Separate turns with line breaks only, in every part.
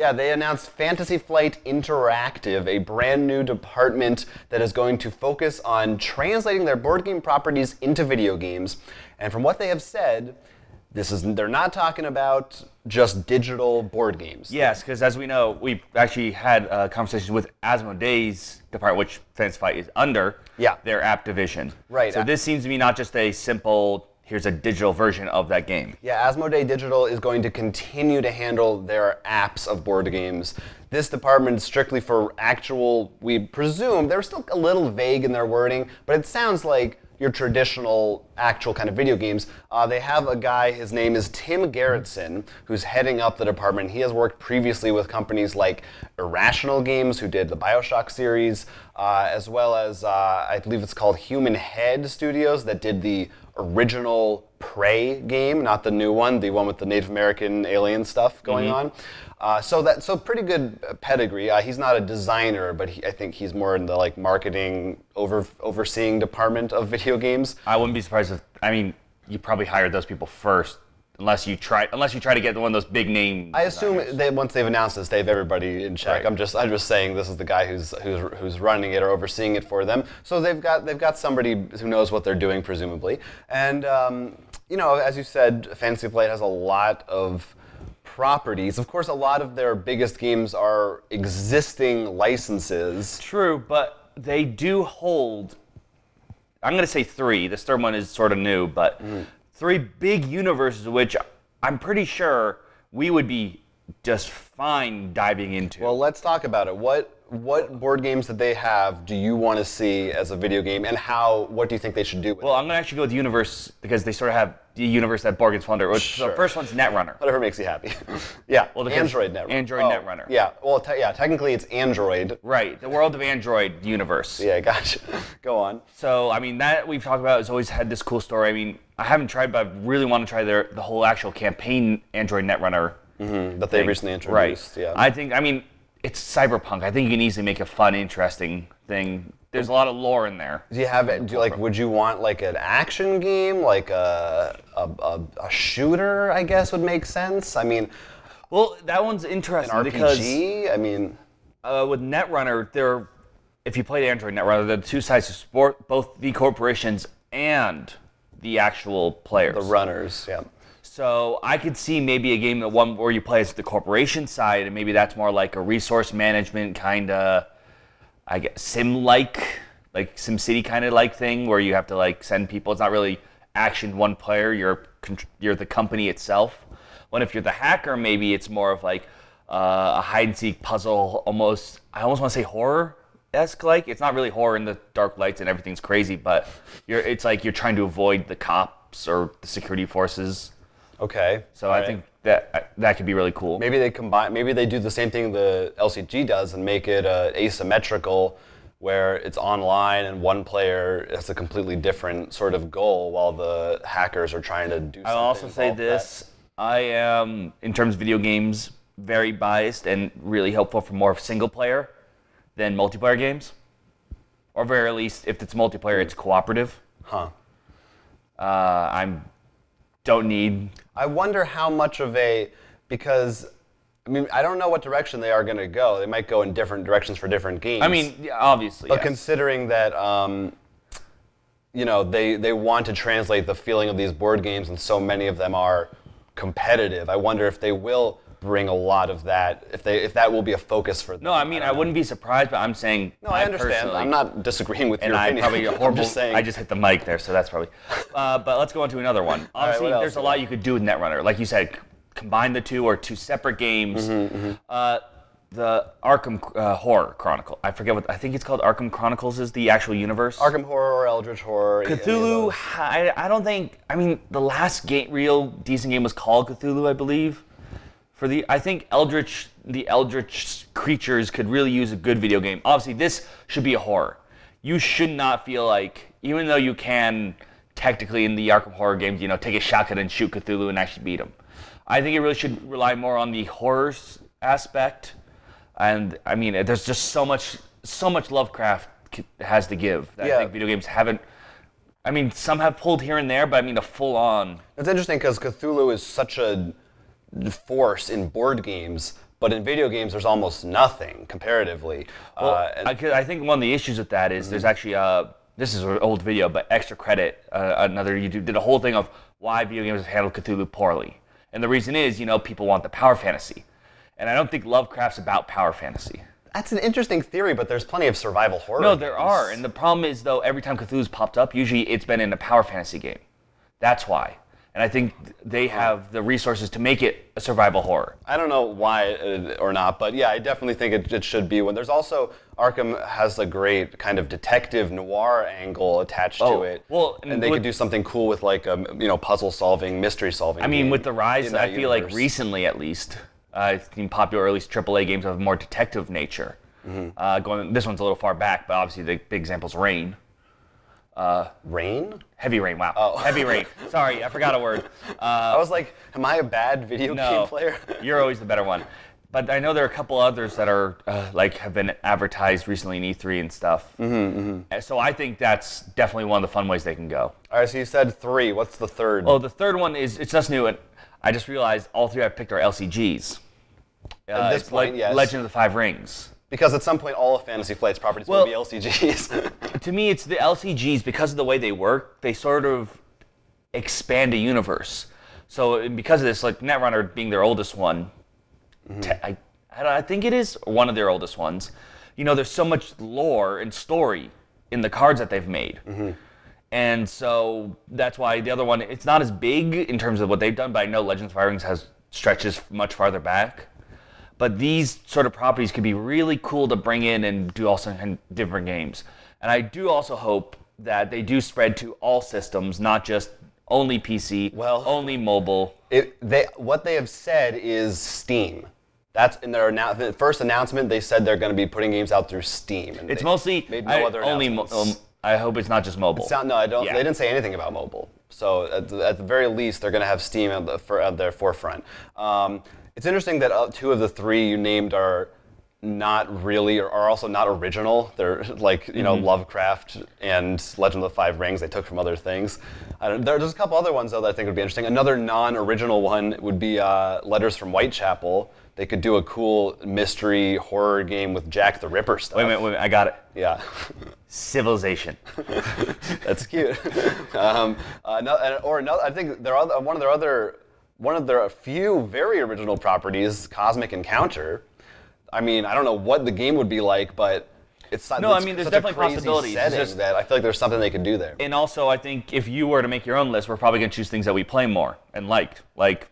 Yeah, they announced Fantasy Flight Interactive, a brand new department that is going to focus on translating their board game properties into video games. And from what they have said, they're not talking about just digital board games.
Yes, because as we know, we've actually had conversations with Asmodee's department, which Fantasy Flight is under their app division.
Right.
So this seems to be not just a simple, here's a digital version of that game.
Yeah, Asmodee Digital is going to continue to handle their apps of board games. This department is strictly for actual, we presume, they're still a little vague in their wording, but it sounds like your traditional, actual kind of video games. They have a guy, his name is Tim Gerritsen, who's heading up the department. He has worked previously with companies like Irrational Games, who did the BioShock series, as well as, I believe it's called Human Head Studios, that did the original Prey game, not the new one, the one with the Native American alien stuff going on. So pretty good pedigree. He's not a designer, but I think he's more in the marketing, overseeing department of video games.
I wouldn't be surprised if, you probably hired those people first, unless you try to get one of those big name.
I assume once they've announced this, they have everybody in check. Right. I'm just saying this is the guy who's running it or overseeing it for them. So they've got somebody who knows what they're doing, presumably. And as you said, Fantasy Flight has a lot of properties. Of course, a lot of their biggest games are existing licenses.
True, but they do hold, I'm going to say 3. This third one is sort of new, but 3 big universes, which I'm pretty sure we would be just fine diving into.
Well, let's talk about it. What board games that they have do you want to see as a video game, and what do you think they should do with it?
Well, I'm going to actually go with the universe, because they sort of have the universe that Board Games Founder.
Sure.
The first one's Netrunner.
Whatever makes you happy. Yeah,
well,
Android Netrunner.
Netrunner.
Yeah, well, technically it's Android.
Right, the world of Android universe.
Yeah, gotcha. Go on.
So, that we've talked about has always had this cool story. I haven't tried, but I really want to try the whole actual campaign Android Netrunner.
That they recently introduced.
Right.
Yeah.
I think, it's cyberpunk. I think you can easily make a fun, interesting thing. There's a lot of lore in there.
Do you have it? Would you want an action game, like a shooter? I guess would make sense.
Well, that one's interesting
an
because
RPG.
With Netrunner, if you played Android Netrunner, the two sides of sport, both the corporations and the actual players.
The runners. Yeah.
So I could see maybe a game where you play as the corporation side, and maybe that's more like a resource management kind of, I guess, sim-like, like SimCity kind of like thing, where you have to send people. It's not really action one player. You're the company itself. When if you're the hacker, maybe it's more of a hide and seek puzzle, almost. I almost want to say horror-esque. It's not really horror in the dark lights and everything's crazy, but it's like you're trying to avoid the cops or the security forces.
Okay.
So I think that could be really cool.
Maybe they combine. Maybe they do the same thing the LCG does and make it asymmetrical, where it's online and one player has a completely different sort of goal, while the hackers are trying to do something.
I'll also say this: I am, in terms of video games, very biased and really hopeful for more single player than multiplayer games, or very least, if it's multiplayer, it's cooperative.
Huh.
I
wonder how much of because I don't know what direction they are going to go. They might go in different directions for different games.
Obviously.
But
yes.
Considering that, they want to translate the feeling of these board games, and so many of them are competitive. I wonder if they will bring a lot lot of that, if that will be a focus for them.
No, I wouldn't be surprised, but I'm saying.
No, I understand. I'm not disagreeing with your opinion.
And I probably a horrible.
I'm just saying.
I just hit the mic there, so that's probably. But let's go on to another one. Obviously,
right,
there's a lot you could do with Netrunner. Like you said, combine the two or two separate games. The Arkham Horror Chronicle. I forget I think it's called Arkham Chronicles is the actual universe.
Arkham Horror or Eldritch Horror.
Cthulhu, I don't think, the last real decent game was called Cthulhu, I believe. I think the Eldritch creatures could really use a good video game. Obviously, this should be a horror. You should not feel like, even though you can technically in the Arkham Horror games, take a shotgun and shoot Cthulhu and actually beat him. I think it really should rely more on the horror aspect. And there's just so much Lovecraft has to give that I think video games haven't. Some have pulled here and there, but a full-on.
It's interesting because Cthulhu is such a force in board games, but in video games, there's almost nothing comparatively.
Well, I think one of the issues with that is there's actually this is an old video, but Extra Credit, another YouTube, did a whole thing of why video games handle Cthulhu poorly. And the reason is, people want the power fantasy. And I don't think Lovecraft's about power fantasy.
That's an interesting theory, but there's plenty of survival horror
No,
games.
there are. And the problem is, though, every time Cthulhu's popped up, usually it's been in a power fantasy game. That's why. And I think they have the resources to make it a survival horror.
I don't know why or not, but yeah, I definitely think it should be one. There's also, Arkham has a great kind of detective noir angle attached to it.
Well,
and they could do something cool with like a puzzle solving, mystery solving.
I mean, with the rise, I feel like recently at least, it's been popular, or at least AAA games of more detective nature. This one's a little far back, but obviously the big example's Rain.
Rain?
Heavy Rain, wow.
Oh.
Heavy Rain. Sorry, I forgot a word.
I was like, am I a bad video game player?
You're always the better one. But I know there are a couple others that are have been advertised recently in E3 and stuff. So I think that's definitely one of the fun ways they can go.
All right, so you said 3. What's the third?
Well, the third one is, it's just new, and I just realized all 3 I've picked are LCGs.
At this point, yes.
Legend of the Five Rings.
Because at some point, all of Fantasy Flight's properties will be LCGs.
To me, it's the LCGs, because of the way they work, they sort of expand a universe. So because of this, like Netrunner being their oldest one, I think it is one of their oldest ones. There's so much lore and story in the cards that they've made. And so that's why the other one, it's not as big in terms of what they've done, but I know Legends of Fire Rings stretches much farther back. But these sort of properties could be really cool to bring in and do also different games. And I do also hope that they do spread to all systems, not just only PC, only mobile.
What they have said is Steam. That's in their the first announcement. They said they're going to be putting games out through Steam. And
it's mostly
made no other announcements.
I hope it's not just mobile.
No, I don't. Yeah. They didn't say anything about mobile. So at the very least, they're going to have Steam at their forefront. It's interesting that 2 of the 3 you named are not really, or are also not original. They're like, Lovecraft and Legend of the Five Rings they took from other things. There's a couple other ones, though, that I think would be interesting. Another non-original one would be Letters from Whitechapel. They could do a cool mystery horror game with Jack the Ripper stuff.
Wait a minute, I got it.
Yeah.
Civilization.
That's cute. I think one of their few very original properties, Cosmic Encounter. I mean, I don't know what the game would be like, but there's
definitely possibilities.
That I feel like there's something they could do there.
And also, I think if you were to make your own list, we're probably going to choose things that we play more and liked.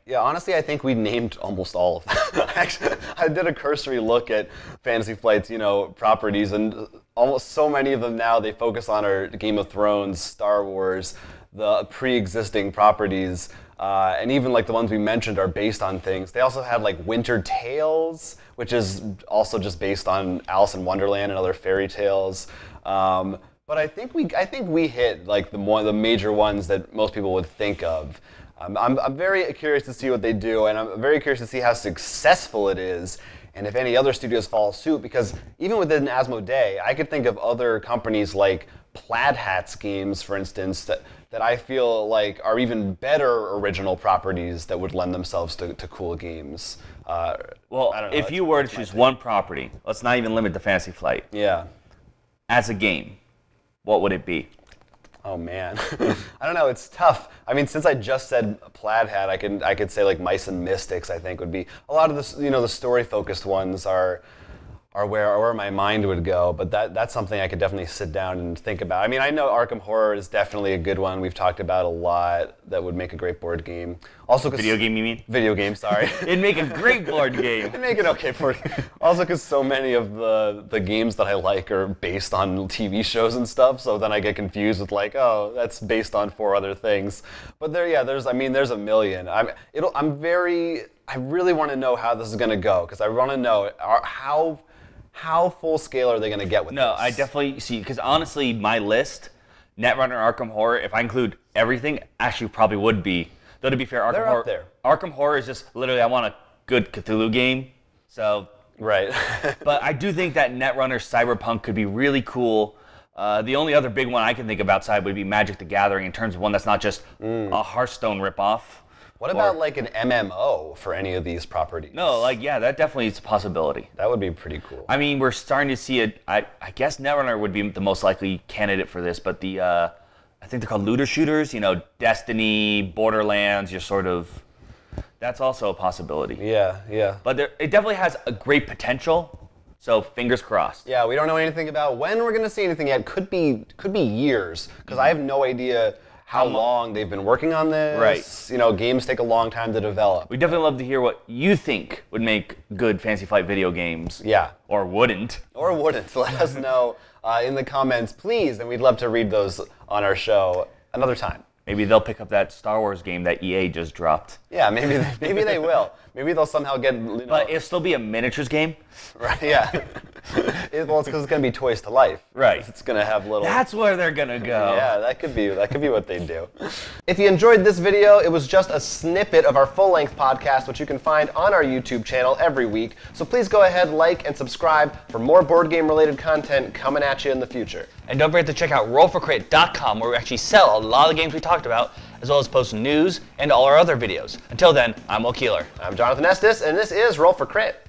Yeah, honestly, I think we named almost all of them. Actually, I did a cursory look at Fantasy Flight's, properties, and almost so many of them now they focus on are Game of Thrones, Star Wars, the pre-existing properties. And even like the ones we mentioned are based on things. They also had like Winter Tales, which is also just based on Alice in Wonderland and other fairy tales. But I think we hit like the major ones that most people would think of. I'm very curious to see what they do, and I'm very curious to see how successful it is, and if any other studios follow suit. Because even within Asmodee, I could think of other companies like Plaid Hats Games, for instance, that I feel like are even better original properties that would lend themselves to cool games.
I don't know, if you were to choose one property, let's not even limit the Fantasy Flight.
Yeah.
As a game, what would it be?
Oh man, I don't know. It's tough. I mean, since I just said Plaid Hat, I could say like Mice and Mystics. I think would be a lot of the story-focused ones are where my mind would go, but that's something I could definitely sit down and think about. I mean, I know Arkham Horror is definitely a good one. We've talked about a lot that would make a great board game. Also,
video game, you mean?
Video game, sorry.
It'd make a great board game.
It'd make it okay board game. Also, because so many of the games that I like are based on TV shows and stuff, so then I get confused with like, oh, that's based on 4 other things. But there's a million. I really want to know how this is going to go, because I want to know how full scale are they going to get with this?
No, I definitely see, because honestly, my list, Netrunner, Arkham Horror, if I include everything, actually probably would be. Though to be fair, Arkham Horror is just literally, I want a good Cthulhu game. So.
Right.
But I do think that Netrunner Cyberpunk could be really cool. The only other big one I can think of outside would be Magic the Gathering, in terms of one that's not just a Hearthstone ripoff.
What about like an MMO for any of these properties?
No, like, yeah, that definitely is a possibility.
That would be pretty cool.
I mean, we're starting to see it. I guess Netrunner would be the most likely candidate for this, but I think they're called looter shooters. You know, Destiny, Borderlands. You're sort of. That's also a possibility.
Yeah, yeah.
But it definitely has a great potential. So fingers crossed.
Yeah, we don't know anything about when we're going to see anything yet. Could be years, because I have no idea how long they've been working on this.
Right.
You know, games take a long time to develop.
We'd definitely love to hear what you think would make good Fantasy Flight video games.
Yeah.
Or wouldn't.
Or wouldn't. Let us know in the comments, please, and we'd love to read those on our show another time.
Maybe they'll pick up that Star Wars game that EA just dropped.
Yeah, maybe they will. Maybe they'll somehow get.
But it'll still be a miniatures game.
Right. Yeah. Well, it's because it's going to be Toys to Life.
Right.
It's going to have little.
That's where they're gonna go.
Yeah, that could be what they do. If you enjoyed this video, it was just a snippet of our full-length podcast, which you can find on our YouTube channel every week. So please go ahead, like, and subscribe for more board game-related content coming at you in the future.
And don't forget to check out RollForCrit.com, where we actually sell a lot of the games we talked about, as well as post news and all our other videos. Until then, I'm Will Keeler.
I'm Jonathan Estes, and this is Roll for Crit.